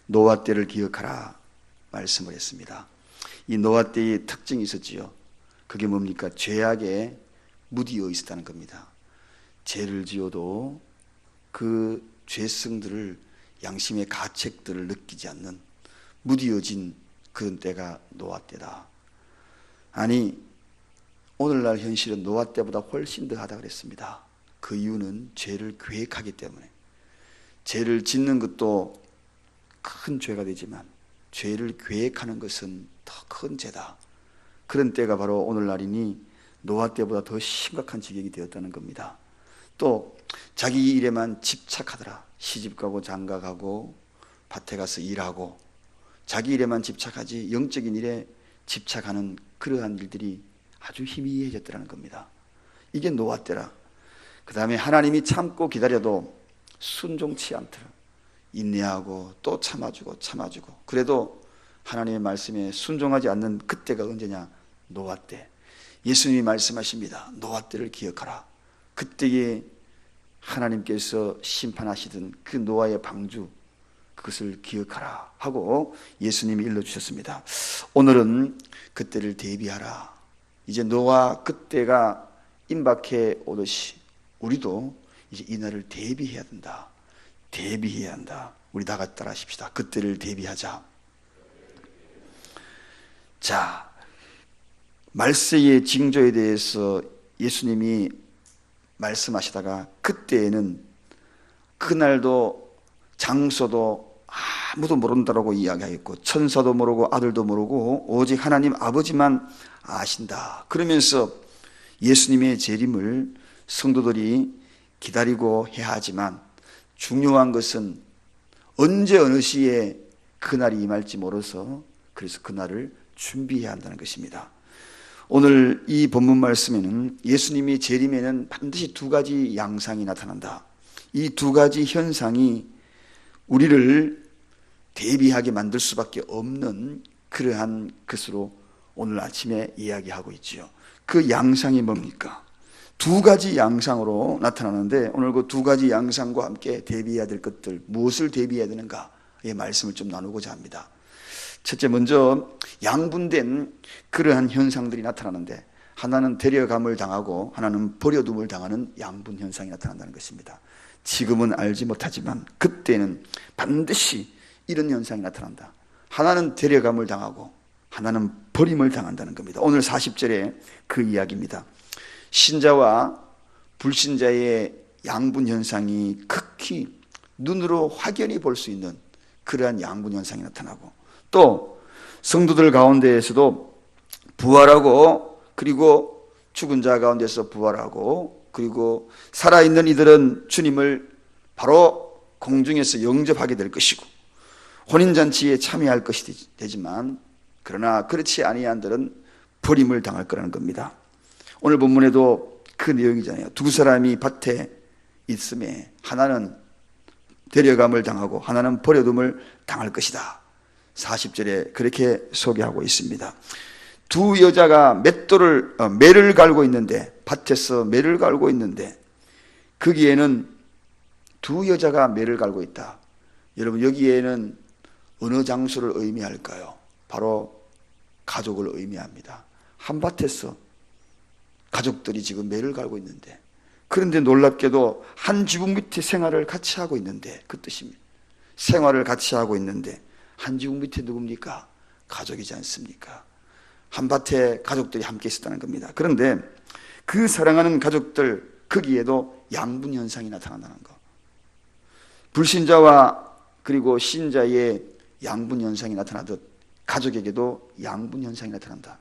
노아 때를 기억하라 말씀을 했습니다. 이 노아 때의 특징이 있었지요. 그게 뭡니까? 죄악에 무디어 있었다는 겁니다. 죄를 지어도 그 죄성들을, 양심의 가책들을 느끼지 않는 무디어진 그런 때가 노아 때다. 아니, 오늘날 현실은 노아 때보다 훨씬 더하다 그랬습니다. 그 이유는 죄를 계획하기 때문에. 죄를 짓는 것도 큰 죄가 되지만 죄를 계획하는 것은 더 큰 죄다. 그런 때가 바로 오늘날이니 노아 때보다 더 심각한 지경이 되었다는 겁니다. 또 자기 일에만 집착하더라. 시집가고 장가가고 밭에 가서 일하고 자기 일에만 집착하지 영적인 일에 집착하는 그러한 일들이 아주 희미해졌더라는 겁니다. 이게 노아 때라. 그 다음에 하나님이 참고 기다려도 순종치 않더라. 인내하고 또 참아주고 그래도 하나님의 말씀에 순종하지 않는 그때가 언제냐? 노아 때. 예수님이 말씀하십니다. 노아 때를 기억하라. 그때에 하나님께서 심판하시던 그 노아의 방주, 그것을 기억하라 하고 예수님이 일러주셨습니다. 오늘은 그때를 대비하라. 이제 노아 그때가 임박해 오듯이 우리도 이제 이 날을 대비해야 된다. 대비해야 한다. 우리 다 같이 따라 하십시다. 그때를 대비하자. 자, 말세의 징조에 대해서 예수님이 말씀하시다가 그때에는 그날도 장소도 아무도 모른다라고 이야기하였고 천사도 모르고 아들도 모르고 오직 하나님 아버지만 아신다. 그러면서 예수님의 재림을 성도들이 기다리고 해야 하지만 중요한 것은 언제 어느 시에 그날이 임할지 모르서 그래서 그날을 준비해야 한다는 것입니다. 오늘 이 본문 말씀에는 예수님이 재림에는 반드시 두 가지 양상이 나타난다. 이 두 가지 현상이 우리를 대비하게 만들 수밖에 없는 그러한 것으로 오늘 아침에 이야기하고 있지요. 그 양상이 뭡니까? 두 가지 양상으로 나타나는데 오늘 그 두 가지 양상과 함께 대비해야 될 것들, 무엇을 대비해야 되는가의 말씀을 좀 나누고자 합니다. 첫째, 먼저 양분된 그러한 현상들이 나타나는데 하나는 데려감을 당하고 하나는 버려둠을 당하는 양분 현상이 나타난다는 것입니다. 지금은 알지 못하지만 그때는 반드시 이런 현상이 나타난다. 하나는 데려감을 당하고 하나는 버림을 당한다는 겁니다. 오늘 40절에 그 이야기입니다. 신자와 불신자의 양분 현상이 극히 눈으로 확연히 볼 수 있는 그러한 양분 현상이 나타나고 또 성도들 가운데에서도 부활하고 그리고 죽은 자 가운데서 부활하고 그리고 살아있는 이들은 주님을 바로 공중에서 영접하게 될 것이고 혼인잔치에 참여할 것이 되지만 그러나 그렇지 아니한 들은 버림을 당할 거라는 겁니다. 오늘 본문에도 그 내용이잖아요. 두 사람이 밭에 있음에 하나는 데려감을 당하고 하나는 버려둠을 당할 것이다. 40절에 그렇게 소개하고 있습니다. 두 여자가 매를 갈고 있는데 밭에서 매를 갈고 있는데 거기에는 두 여자가 매를 갈고 있다. 여러분 여기에는 어느 장소를 의미할까요? 바로 가족을 의미합니다. 한밭에서 가족들이 지금 매를 갈고 있는데 그런데 놀랍게도 한 지붕 밑에 생활을 같이 하고 있는데 그 뜻입니다. 생활을 같이 하고 있는데 한 지붕 밑에 누굽니까? 가족이지 않습니까? 한밭에 가족들이 함께 있었다는 겁니다. 그런데 그 사랑하는 가족들 거기에도 양분 현상이 나타난다는 것. 불신자와 그리고 신자의 양분 현상이 나타나듯 가족에게도 양분 현상이 나타난다.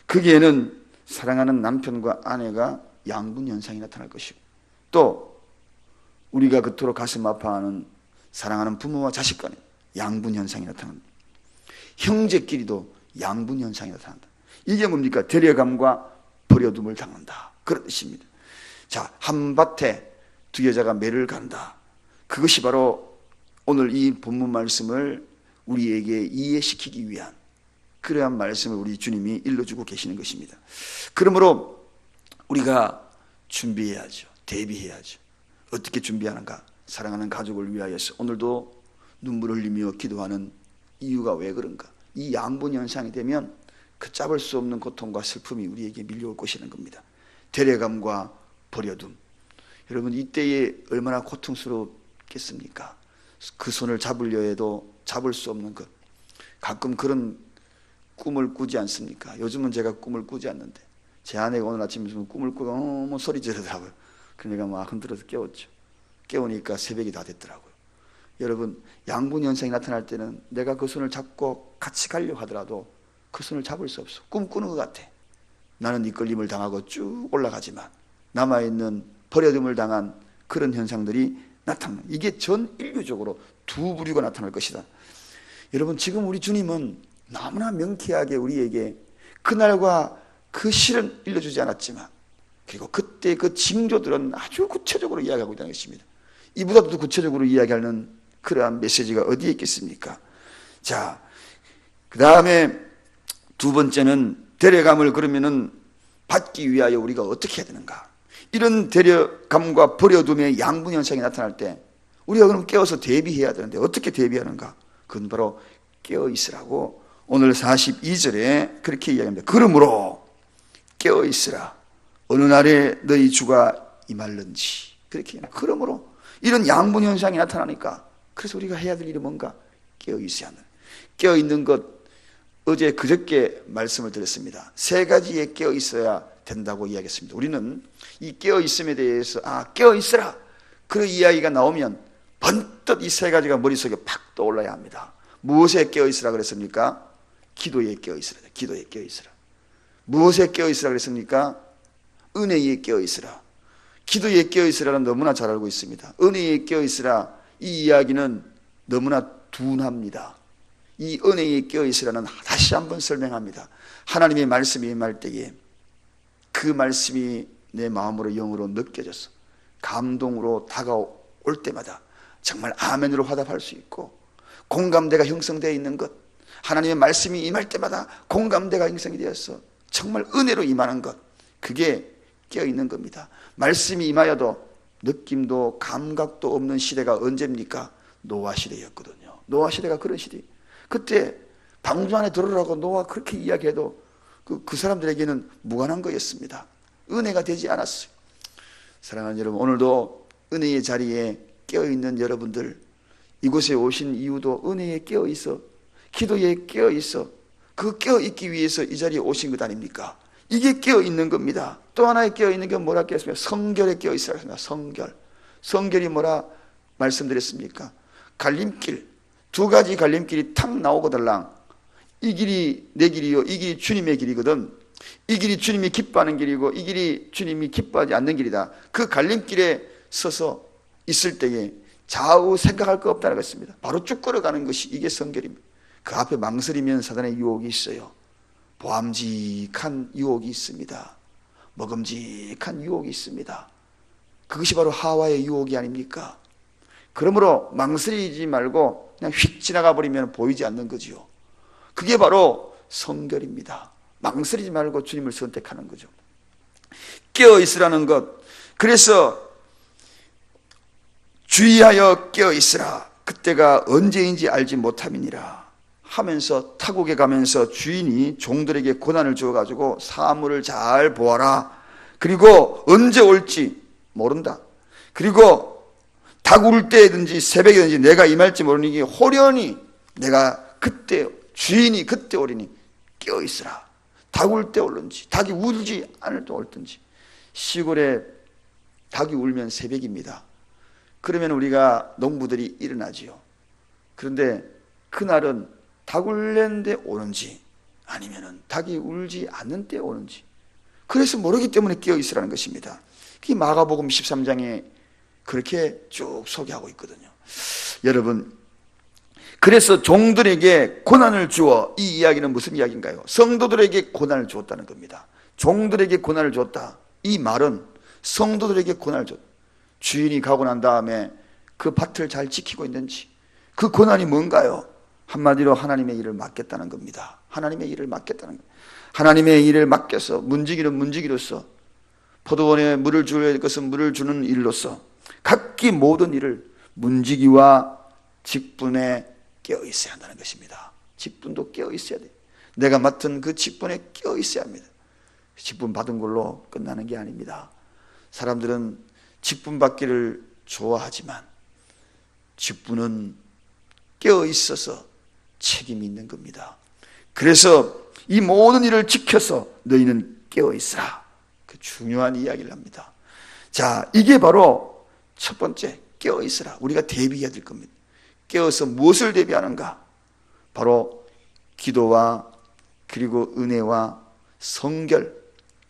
거기에는 사랑하는 남편과 아내가 양분 현상이 나타날 것이고 또 우리가 그토록 가슴 아파하는 사랑하는 부모와 자식 간에 양분 현상이 나타납니다. 형제끼리도 양분 현상이 나타난다. 이게 뭡니까? 데려감과 버려둠을 당한다. 그런 뜻입니다. 자, 한밭에 두 여자가 매를 간다. 그것이 바로 오늘 이 본문 말씀을 우리에게 이해시키기 위한 그러한 말씀을 우리 주님이 일러주고 계시는 것입니다. 그러므로 우리가 준비해야죠. 대비해야죠. 어떻게 준비하는가? 사랑하는 가족을 위하여서 오늘도 눈물을 흘리며 기도하는 이유가 왜 그런가? 이 양분 현상이 되면 그 잡을 수 없는 고통과 슬픔이 우리에게 밀려올 것이라는 겁니다. 대례감과 버려둠. 여러분, 이때에 얼마나 고통스럽겠습니까? 그 손을 잡으려 해도 잡을 수 없는 것. 가끔 그런 꿈을 꾸지 않습니까? 요즘은 제가 꿈을 꾸지 않는데 제 아내가 오늘 아침에 무슨 꿈을 꾸고 너무 소리 지르더라고요. 그러니까 막 흔들어서 깨웠죠. 깨우니까 새벽이 다 됐더라고요. 여러분, 양분 현상이 나타날 때는 내가 그 손을 잡고 같이 가려고 하더라도 그 손을 잡을 수 없어. 꿈꾸는 것 같아. 나는 이끌림을 당하고 쭉 올라가지만 남아있는 버려둠을 당한 그런 현상들이 나타나는, 이게 전 인류적으로 두 부류가 나타날 것이다. 여러분, 지금 우리 주님은 너무나 명쾌하게 우리에게 그날과 그 실은 일러주지 않았지만, 그리고 그때 그 징조들은 아주 구체적으로 이야기하고 있다는 것입니다. 이보다도 구체적으로 이야기하는 그러한 메시지가 어디에 있겠습니까? 자, 그 다음에 두 번째는 대례감을 그러면은 받기 위하여 우리가 어떻게 해야 되는가? 이런 대례감과 버려둠의 양분 현상이 나타날 때 우리가 그럼 깨어서 대비해야 되는데 어떻게 대비하는가? 그건 바로 깨어 있으라고 오늘 42절에 그렇게 이야기합니다. 그러므로 깨어 있으라. 어느 날에 너희 주가 임할는지. 그렇게 해요. 그러므로 이런 양분 현상이 나타나니까 그래서 우리가 해야 될 일이 뭔가? 깨어 있어야 한다. 깨어 있는 것, 어제 그저께 말씀을 드렸습니다. 세 가지에 깨어 있어야 된다고 이야기했습니다. 우리는 이 깨어 있음에 대해서 깨어 있으라 그런 이야기가 나오면 번뜩 이 세 가지가 머릿속에 팍 떠올라야 합니다. 무엇에 깨어 있으라 그랬습니까? 기도에 깨어 있으라. 기도에 깨어 있으라. 무엇에 깨어 있으라 그랬습니까? 은혜에 깨어 있으라. 기도에 깨어 있으라는 너무나 잘 알고 있습니다. 은혜에 깨어 있으라, 이 이야기는 너무나 둔합니다. 이 은혜에 깨어 있으라는 다시 한번 설명합니다. 하나님의 말씀이 임할 때에 그 말씀이 내 마음으로 영으로 느껴져서 감동으로 다가올 때마다 정말 아멘으로 화답할 수 있고 공감대가 형성되어 있는 것, 하나님의 말씀이 임할 때마다 공감대가 형성이 되어서 정말 은혜로 임하는 것, 그게 깨어있는 겁니다. 말씀이 임하여도 느낌도 감각도 없는 시대가 언제입니까? 노아 시대였거든요. 노아 시대가 그런 시대. 그때 방주 안에 들어오라고 노아 그렇게 이야기해도 그 사람들에게는 무관한 거였습니다. 은혜가 되지 않았어요. 사랑하는 여러분, 오늘도 은혜의 자리에 깨어있는 여러분들, 이곳에 오신 이유도 은혜에 깨어있어, 기도에 깨어있어, 그 깨어있기 위해서 이 자리에 오신 것 아닙니까? 이게 깨어있는 겁니다. 또 하나의 깨어있는 게 뭐라 깨어있습니까? 성결에 깨어있으라 했습니다. 성결. 성결이 뭐라 말씀드렸습니까? 갈림길, 두 가지 갈림길이 탁 나오고 달랑, 이 길이 내 길이요, 이 길이 주님의 길이거든. 이 길이 주님이 기뻐하는 길이고 이 길이 주님이 기뻐하지 않는 길이다. 그 갈림길에 서서 있을 때에 좌우 생각할 거 없다는 것입니다. 바로 쭉 걸어가는 것이 이게 성결입니다. 그 앞에 망설이면 사단의 유혹이 있어요. 보암직한 유혹이 있습니다. 먹음직한 유혹이 있습니다. 그것이 바로 하와의 유혹이 아닙니까? 그러므로 망설이지 말고 그냥 휙 지나가 버리면 보이지 않는 거지요. 그게 바로 성결입니다. 망설이지 말고 주님을 선택하는 거죠. 깨어있으라는 것. 그래서 주의하여 깨어있으라. 그때가 언제인지 알지 못함이니라 하면서 타국에 가면서 주인이 종들에게 고난을 주어가지고 사물을 잘 보아라. 그리고 언제 올지 모른다. 그리고 닭 울 때든지 새벽이든지 내가 임할지 모르니 호련히 내가 그때 주인이 그때 오리니 깨어있으라. 닭 울 때 올든지 닭이 울지 않을 때 올든지. 시골에 닭이 울면 새벽입니다. 그러면 우리가 농부들이 일어나지요. 그런데 그날은 닭 울는 데 오는지 아니면은 닭이 울지 않는 때 오는지, 그래서 모르기 때문에 깨어있으라는 것입니다. 그게 마가복음 13장에 그렇게 쭉 소개하고 있거든요. 여러분, 그래서 종들에게 고난을 주어, 이 이야기는 무슨 이야기인가요? 성도들에게 고난을 주었다는 겁니다. 종들에게 고난을 줬다. 이 말은 성도들에게 고난을 줬다. 주인이 가고 난 다음에 그 밭을 잘 지키고 있는지, 그 고난이 뭔가요? 한마디로 하나님의 일을 맡겠다는 겁니다. 하나님의 일을 맡겠다는 겁니다. 하나님의 일을 맡겨서 문지기는 문지기로서, 포도원에 물을 줄 것은 물을 주는 일로서 각기 모든 일을 문지기와 직분에 깨어 있어야 한다는 것입니다. 직분도 깨어 있어야 돼. 내가 맡은 그 직분에 깨어 있어야 합니다. 직분 받은 걸로 끝나는 게 아닙니다. 사람들은 직분 받기를 좋아하지만 직분은 깨어 있어서 책임이 있는 겁니다. 그래서 이 모든 일을 지켜서 너희는 깨어 있으라. 그 중요한 이야기를 합니다. 자, 이게 바로 첫 번째, 깨어 있으라. 우리가 대비해야 될 겁니다. 깨어서 무엇을 대비하는가? 바로 기도와 그리고 은혜와 성결,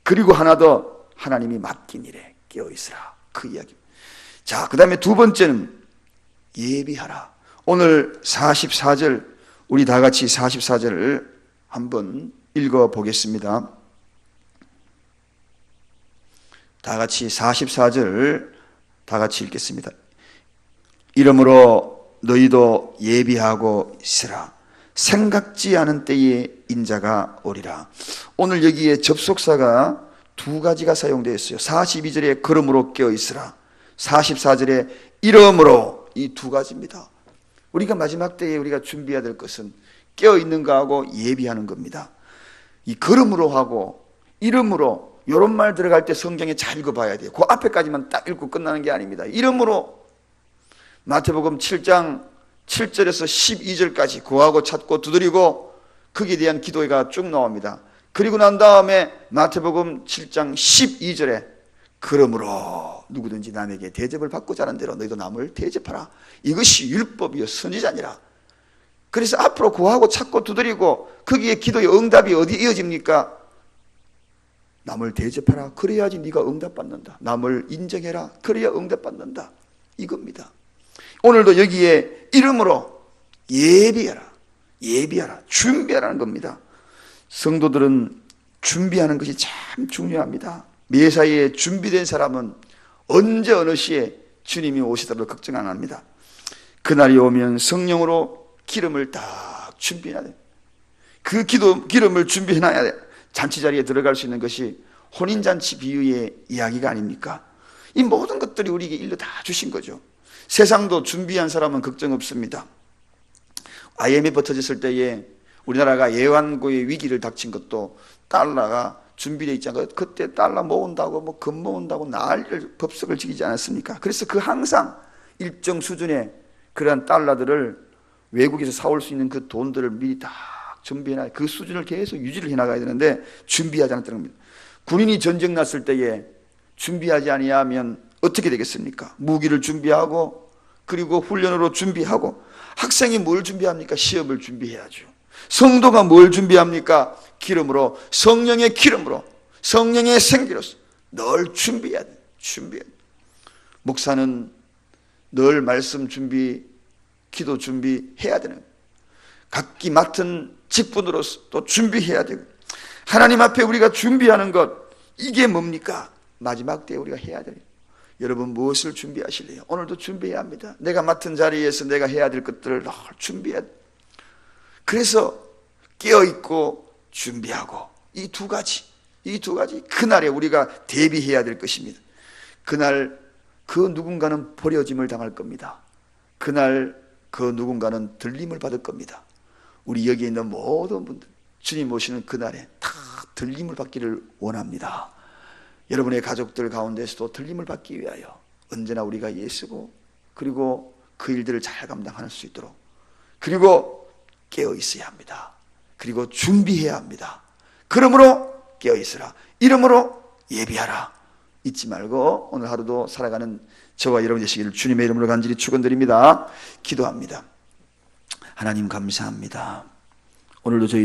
그리고 하나 더, 하나님이 맡긴 일에 깨어 있으라. 그 이야기. 자, 그 다음에 두 번째는 예비하라. 오늘 44절, 우리 다 같이 44절을 한번 읽어 보겠습니다. 다 같이 44절 다 같이 읽겠습니다. 이러므로 너희도 예비하고 있으라. 생각지 않은 때에 인자가 오리라. 오늘 여기에 접속사가 두 가지가 사용되어 있어요. 42절에 그러므로 깨어 있으라, 44절에 이러므로, 이 두 가지입니다. 우리가 마지막 때에 우리가 준비해야 될 것은 깨어 있는 거하고 예비하는 겁니다. 이 그러므로 하고 이러므로, 이런 말 들어갈 때 성경에 잘 읽어봐야 돼요. 그 앞에까지만 딱 읽고 끝나는 게 아닙니다. 이러므로 마태복음 7장 7절에서 12절까지 구하고 찾고 두드리고 거기에 대한 기도가 쭉 나옵니다. 그리고 난 다음에 마태복음 7장 12절에 그러므로 누구든지 남에게 대접을 받고자 하는 대로 너희도 남을 대접하라. 이것이 율법이요 선지자니라. 그래서 앞으로 구하고 찾고 두드리고 거기에 기도의 응답이 어디 이어집니까? 남을 대접하라. 그래야지 네가 응답받는다. 남을 인정해라. 그래야 응답받는다. 이겁니다. 오늘도 여기에 이름으로 예비하라, 예비하라, 준비하라는 겁니다. 성도들은 준비하는 것이 참 중요합니다. 매사에 준비된 사람은 언제 어느 시에 주님이 오시더라도 걱정 안 합니다. 그날이 오면 성령으로 기름을 딱 준비해야 돼. 그 기름을 준비해놔야 돼. 잔치 자리에 들어갈 수 있는 것이 혼인잔치 비유의 이야기가 아닙니까? 이 모든 것들이 우리에게 일로 다 주신 거죠. 세상도 준비한 사람은 걱정 없습니다. IMF 터졌을 때에 우리나라가 애완고의 위기를 닥친 것도 달러가 준비되어 있지 않고, 그때 달러 모은다고 뭐 금 모은다고 난리를 법석을 지키지 않았습니까? 그래서 그 항상 일정 수준의 그러한 달러들을 외국에서 사올 수 있는 그 돈들을 미리 다 준비해놔야, 그 수준을 계속 유지를 해나가야 되는데 준비하지 않았다는 겁니다. 군인이 전쟁 났을 때에 준비하지 아니하면 어떻게 되겠습니까? 무기를 준비하고 그리고 훈련으로 준비하고. 학생이 뭘 준비합니까? 시험을 준비해야죠. 성도가 뭘 준비합니까? 기름으로, 성령의 기름으로, 성령의 생기로서 늘 준비해야 돼. 준비해야 돼. 목사는 늘 말씀 준비, 기도 준비해야 되는 거예요. 각기 맡은 직분으로서 또 준비해야 되고, 하나님 앞에 우리가 준비하는 것, 이게 뭡니까? 마지막 때에 우리가 해야 돼요. 여러분 무엇을 준비하실래요? 오늘도 준비해야 합니다. 내가 맡은 자리에서 내가 해야 될 것들을 늘 준비해야 돼. 그래서 깨어있고 준비하고, 이 두 가지 그날에 우리가 대비해야 될 것입니다. 그날 그 누군가는 버려짐을 당할 겁니다. 그날 그 누군가는 들림을 받을 겁니다. 우리 여기 있는 모든 분들 주님 오시는 그날에 다 들림을 받기를 원합니다. 여러분의 가족들 가운데서도 들림을 받기 위하여 언제나 우리가 예수고, 그리고 그 일들을 잘 감당할 수 있도록, 그리고 깨어 있어야 합니다. 그리고 준비해야 합니다. 그러므로 깨어 있으라, 이러므로 예비하라. 잊지 말고 오늘 하루도 살아가는 저와 여러분 되시기를 주님의 이름으로 간절히 축원드립니다. 기도합니다. 하나님 감사합니다. 오늘도 저희들